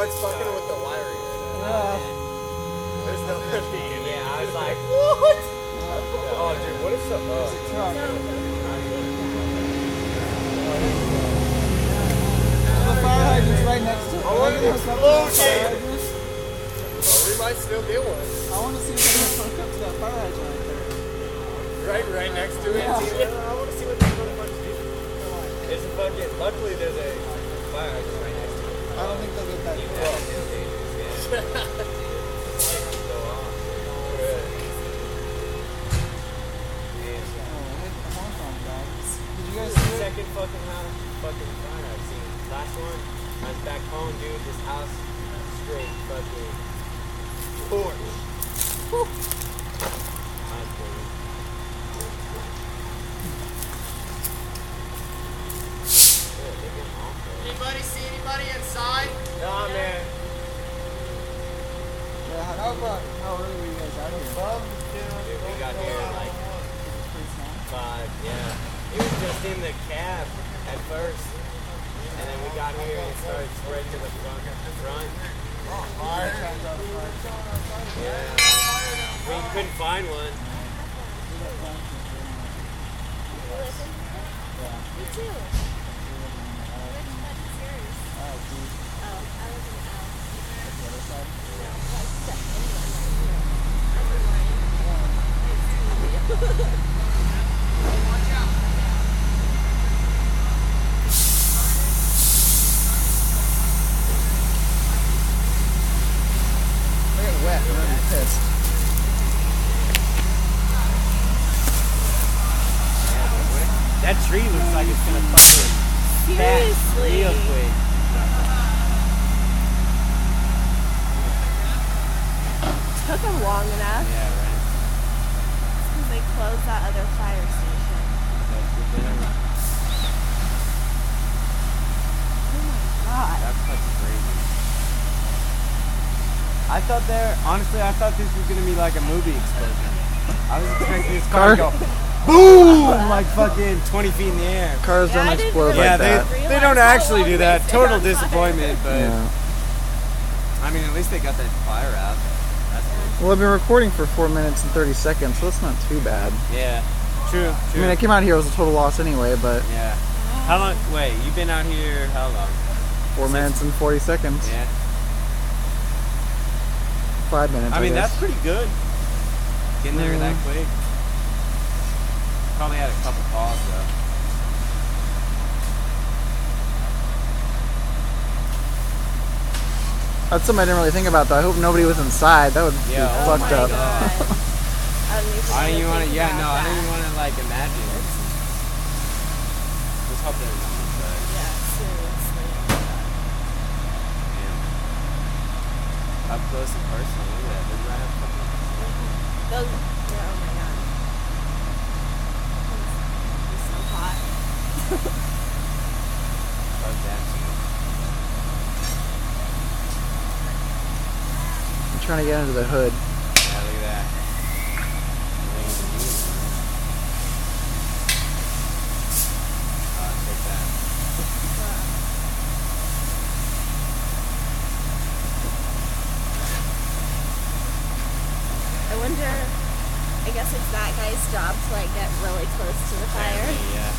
it's fucking with the wiring. Yeah. There's no Yeah, I was like, what? Oh, dude, what is up? The fire hydrant's right next to it. I want an explosion! We might still get one. I want to see if I can hook up to that fire hydrant right there. Right next to it. Yeah. I want to see what this motherfucker's doing. It's a fucking, luckily there's a fire hydrant right next to it. I don't think they'll get that Even close. that is dangerous, yeah. Go on. Did you guys see it? Second fucking fire I've seen. Last one, I was back home, dude. This house, straight fucking torch. Anybody see anybody inside? Nah, man. Yeah, how early were you guys out here? Dude, we got here at like 5, yeah. It was just in the cab at first. And then we got here and it started spreading to the front. Yeah. We couldn't find one. Me too. Which one is yours? Oh, I live in L. No, like anyone right here. Watch out. I get wet and I'm pissed. That tree looks like it's gonna fucking pass real quick. Took them long enough Yeah, right. because they closed that other fire station. Oh my god. That's fucking crazy. I thought this was gonna be like a movie explosion. I was expecting this car to go boom, like fucking 20 feet in the air. Cars don't Yeah, I didn't explode really like that. they don't actually do that. They Total got fire. disappointment, but Yeah. I mean, at least they got that fire out. That's good. Well, I've been recording for 4 minutes and 30 seconds, so that's not too bad. Yeah, true. I mean, I came out here, it was a total loss anyway, but Yeah. How long? Wait, you've been out here how long? 4 minutes and 40 seconds. Yeah. 5 minutes, I mean, guess. that's pretty good. Getting there that Mhm. quick. Probably had a couple calls though. That's something I didn't really think about, though. I hope nobody was inside. That would Yeah, be oh fucked my up. God. I don't even I don't even wanna want to. think Yeah, about no, I don't that. even want to like imagine it. Just hope there's nothing inside. Yeah, seriously. Damn. Up close and personal. Look at that. They're right up fucking. Those, yeah, oh my god. It's so hot. Oh, damn. I'm trying to get into the hood. Yeah, look at that. Take that. I wonder, I guess it's that guy's job to like get really close to the fire. Yeah.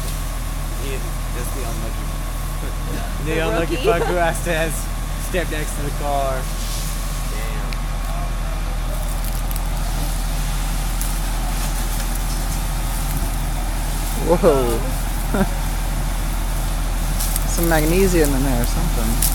He is just the unlucky. The The unlucky rookie. fuck who has to step next to the car. Damn. Whoa. Some magnesium in there or something.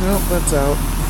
Nope, that's out.